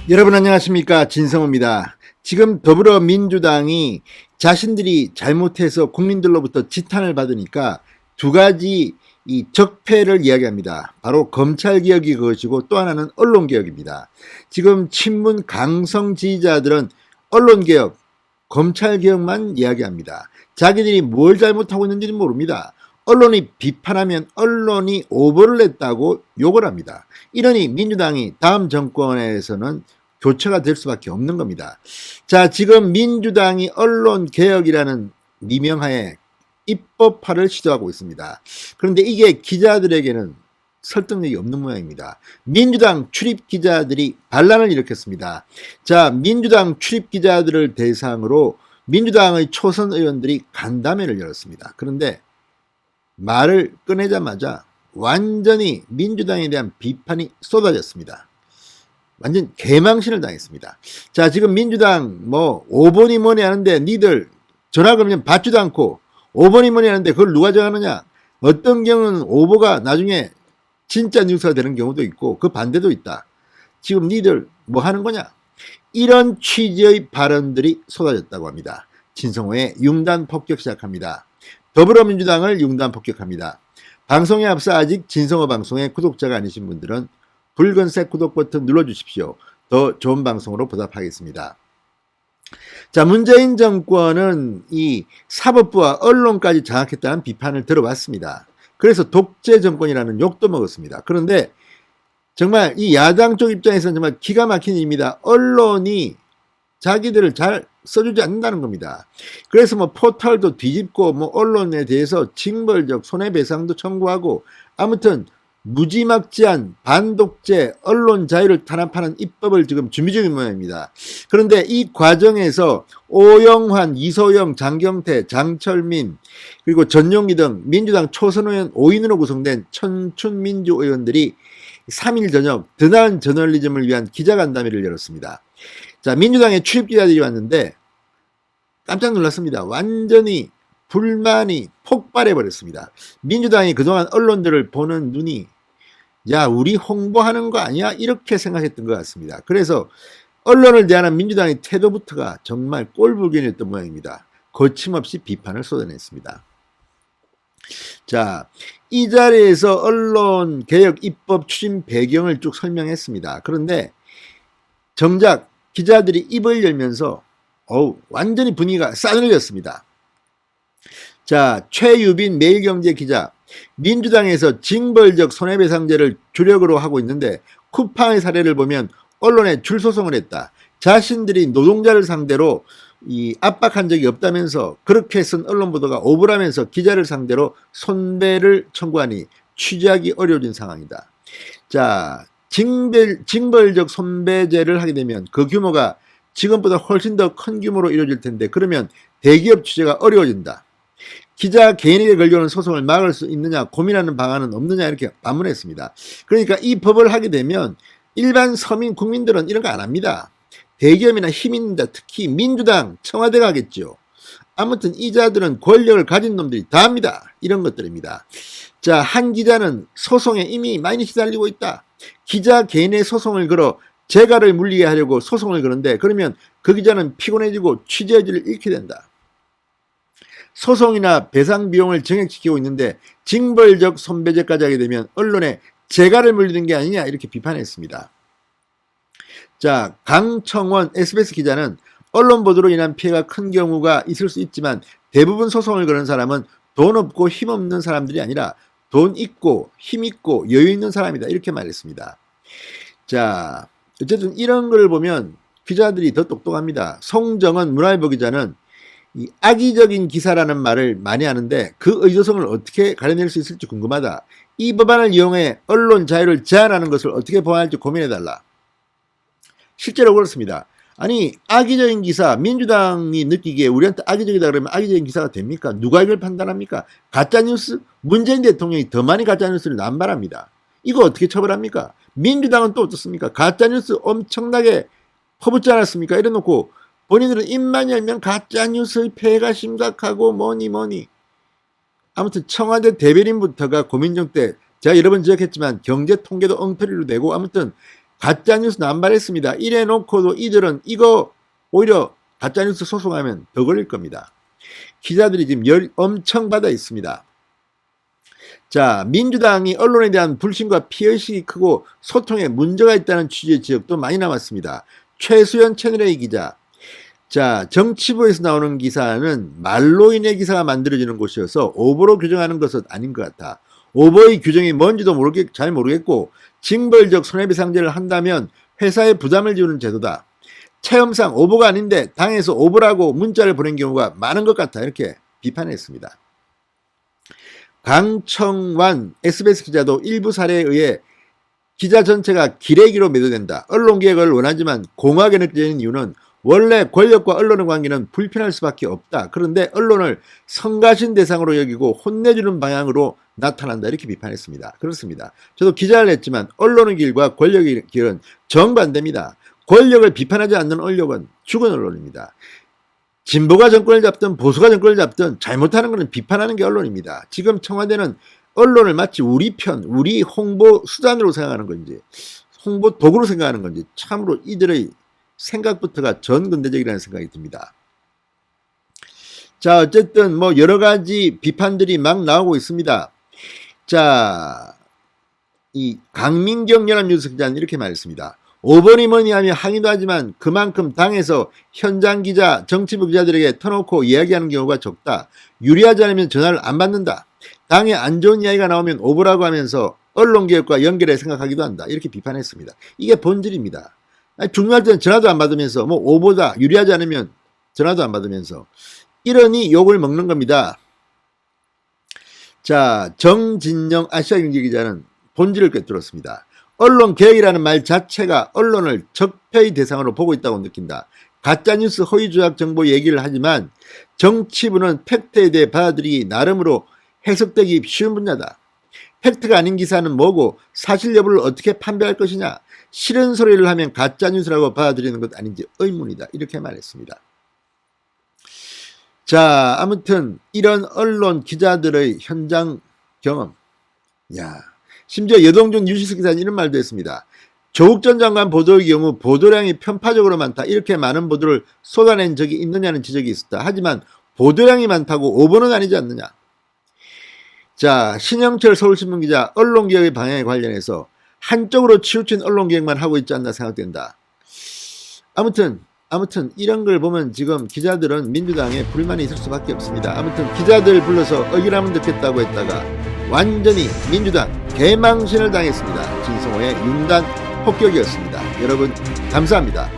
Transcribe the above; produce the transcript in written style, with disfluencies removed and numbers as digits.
여러분 안녕하십니까, 진성호입니다. 지금 더불어민주당이 자신들이 잘못해서 국민들로부터 지탄을 받으니까 두 가지 이 적폐를 이야기합니다. 바로 검찰개혁이 그것이고 또 하나는 언론개혁입니다. 지금 친문 강성 지지자들은 언론개혁, 검찰개혁만 이야기합니다. 자기들이 뭘 잘못하고 있는지는 모릅니다. 언론이 비판하면 언론이 오보를 냈다고 욕을 합니다. 이러니 민주당이 다음 정권에서는 교체가 될 수밖에 없는 겁니다. 자, 지금 민주당이 언론개혁이라는 미명하에 입법화를 시도하고 있습니다. 그런데 이게 기자들에게는 설득력이 없는 모양입니다. 민주당 출입 기자들이 반란을 일으켰습니다. 자, 민주당 출입 기자들을 대상으로 민주당의 초선 의원들이 간담회를 열었습니다. 그런데 말을 꺼내자마자 완전히 민주당에 대한 비판이 쏟아졌습니다. 완전 개망신을 당했습니다. 자, 지금 민주당 뭐 5번이 뭐니 하는데 니들 전화 걸면 받지도 않고 5번이 뭐니 하는데 그걸 누가 정하느냐. 어떤 경우는 오보가 나중에 진짜 뉴스가 되는 경우도 있고 그 반대도 있다. 지금 니들 뭐 하는 거냐. 이런 취지의 발언들이 쏟아졌다고 합니다. 진성호의 융단 폭격 시작합니다. 더불어민주당을 융단 폭격합니다. 방송에 앞서 아직 진성호 방송의 구독자가 아니신 분들은 붉은색 구독 버튼 눌러주십시오. 더 좋은 방송으로 보답하겠습니다. 자, 문재인 정권은 이 사법부와 언론까지 장악했다는 비판을 들어봤습니다. 그래서 독재 정권이라는 욕도 먹었습니다. 그런데 정말 이 야당 쪽 입장에서는 정말 기가 막힌 일입니다. 언론이 자기들을 잘 써주지 않는다는 겁니다. 그래서 뭐 포털도 뒤집고 뭐 언론에 대해서 징벌적 손해배상도 청구하고 아무튼 무지막지한 반독재 언론 자유를 탄압하는 입법을 지금 준비 중인 모양입니다. 그런데 이 과정에서 오영환, 이소영, 장경태, 장철민 그리고 전용기 등 민주당 초선 의원 5인으로 구성된 천춘민주 의원들이 3일 저녁 더 나은 저널리즘을 위한 기자간담회를 열었습니다. 자, 민주당의 출입기자들이 왔는데 깜짝 놀랐습니다. 완전히 불만이 폭발해버렸습니다. 민주당이 그동안 언론들을 보는 눈이 야, 우리 홍보하는 거 아니야? 이렇게 생각했던 것 같습니다. 그래서 언론을 대하는 민주당의 태도부터가 정말 꼴불견이었던 모양입니다. 거침없이 비판을 쏟아냈습니다. 자, 이 자리에서 언론개혁 입법 추진 배경을 쭉 설명했습니다. 그런데 정작 기자들이 입을 열면서 완전히 분위기가 싸늘해졌습니다. 자, 최유빈 매일경제 기자, 민주당에서 징벌적 손해배상제를 주력으로 하고 있는데 쿠팡의 사례를 보면 언론에 줄소송을 했다. 자신들이 노동자를 상대로 압박한 적이 없다면서 그렇게 쓴 언론 보도가 오보라면서 기자를 상대로 손배를 청구하니 취재하기 어려워진 상황이다. 자, 징벌적 손배제를 하게 되면 그 규모가 지금보다 훨씬 더 큰 규모로 이루어질 텐데 그러면 대기업 취재가 어려워진다. 기자 개인에게 걸려오는 소송을 막을 수 있느냐 고민하는 방안은 없느냐 이렇게 반문했습니다. 그러니까 이 법을 하게 되면 일반 서민 국민들은 이런 거 안 합니다. 대기업이나 힘 있는 자 특히 민주당 청와대가 하겠죠. 아무튼 이 자들은 권력을 가진 놈들이 다 합니다. 이런 것들입니다. 자, 한 기자는 소송에 이미 많이 시달리고 있다. 기자 개인의 소송을 걸어 재가를 물리게 하려고 소송을 거는데 그러면 그 기자는 피곤해지고 취재질을 잃게 된다. 소송이나 배상 비용을 정액시키고 있는데 징벌적 손배제까지 하게 되면 언론에 재가를 물리는 게 아니냐 이렇게 비판했습니다. 자, 강청원 SBS 기자는 언론 보도로 인한 피해가 큰 경우가 있을 수 있지만 대부분 소송을 거는 사람은 돈 없고 힘 없는 사람들이 아니라 돈 있고 힘 있고 여유 있는 사람이다 이렇게 말했습니다. 자, 어쨌든 이런 걸 보면 기자들이 더 똑똑합니다. 송정은 문화일보 기자는 이 악의적인 기사라는 말을 많이 하는데 그 의도성을 어떻게 가려낼 수 있을지 궁금하다. 이 법안을 이용해 언론 자유를 제한하는 것을 어떻게 보완할지 고민해달라. 실제로 그렇습니다. 아니, 악의적인 기사, 민주당이 느끼기에 우리한테 악의적이다 그러면 악의적인 기사가 됩니까? 누가 이걸 판단합니까? 가짜뉴스? 문재인 대통령이 더 많이 가짜뉴스를 남발합니다. 이거 어떻게 처벌합니까? 민주당은 또 어떻습니까? 가짜뉴스 엄청나게 퍼붓지 않았습니까? 이래놓고 본인들은 입만 열면 가짜뉴스의 폐해가 심각하고 뭐니. 아무튼 청와대 대변인부터가 고민정 때 제가 여러 번 지적했지만 경제통계도 엉터리로 내고 아무튼 가짜뉴스 남발했습니다. 이래 놓고도 이들은 이거 오히려 가짜뉴스 소송하면 더 걸릴 겁니다. 기자들이 지금 열 엄청 받아 있습니다. 자, 민주당이 언론에 대한 불신과 피해의식이 크고 소통에 문제가 있다는 취지의 지적도 많이 남았습니다. 최수연 채널A 기자. 자, 정치부에서 나오는 기사는 말로 인해 기사가 만들어지는 곳이어서 오보로 규정하는 것은 아닌 것 같아. 오보의 규정이 뭔지도 잘 모르겠고 징벌적 손해배상제를 한다면 회사에 부담을 지우는 제도다. 체험상 오보가 아닌데 당에서 오보라고 문자를 보낸 경우가 많은 것 같아. 이렇게 비판했습니다. 강청완 SBS 기자도 일부 사례에 의해 기자 전체가 기레기로 매도된다. 언론개혁을 원하지만 공하게 느껴지는 이유는 원래 권력과 언론의 관계는 불편할 수밖에 없다. 그런데 언론을 성가신 대상으로 여기고 혼내주는 방향으로 나타난다. 이렇게 비판했습니다. 그렇습니다. 저도 기자를 했지만 언론의 길과 권력의 길은 정반대입니다. 권력을 비판하지 않는 언론은 죽은 언론입니다. 진보가 정권을 잡든 보수가 정권을 잡든 잘못하는 것은 비판하는 게 언론입니다. 지금 청와대는 언론을 마치 우리 편, 우리 홍보 수단으로 생각하는 건지 홍보 도구로 생각하는 건지 참으로 이들의 생각부터가 전근대적이라는 생각이 듭니다. 자, 어쨌든 뭐 여러 가지 비판들이 막 나오고 있습니다. 자, 이 강민경 연합뉴스 기자는 이렇게 말했습니다. 5번이 뭐니 하며 항의도 하지만 그만큼 당에서 현장 기자, 정치부 기자들에게 터놓고 이야기하는 경우가 적다. 유리하지 않으면 전화를 안 받는다. 당에 안 좋은 이야기가 나오면 오보라고 하면서 언론개혁과 연결해 생각하기도 한다. 이렇게 비판했습니다. 이게 본질입니다. 중요할 때는 전화도 안 받으면서 뭐 오보다 유리하지 않으면 전화도 안 받으면서 이러니 욕을 먹는 겁니다. 자, 정진영 아시아경제 기자는 본질을 꿰뚫었습니다. 언론개혁이라는 말 자체가 언론을 적폐의 대상으로 보고 있다고 느낀다. 가짜뉴스 허위조작 정보 얘기를 하지만 정치부는 팩트에 대해 받아들이기 나름으로 해석되기 쉬운 분야다. 팩트가 아닌 기사는 뭐고 사실 여부를 어떻게 판별할 것이냐. 싫은 소리를 하면 가짜뉴스라고 받아들이는 것 아닌지 의문이다. 이렇게 말했습니다. 자, 아무튼 이런 언론 기자들의 현장 경험. 심지어 여동준 뉴시스 기자는 이런 말도 했습니다. 조국 전 장관 보도의 경우 보도량이 편파적으로 많다. 이렇게 많은 보도를 쏟아낸 적이 있느냐는 지적이 있었다. 하지만 보도량이 많다고 오보는 아니지 않느냐. 자, 신영철 서울신문 기자 언론개혁의 방향에 관련해서 한쪽으로 치우친 언론개혁만 하고 있지 않나 생각된다. 아무튼 이런 걸 보면 지금 기자들은 민주당에 불만이 있을 수밖에 없습니다. 아무튼 기자들 불러서 억울하면 듣겠다고 했다가 완전히 민주당 개망신을 당했습니다. 진성호의 융단 폭격이었습니다. 여러분 감사합니다.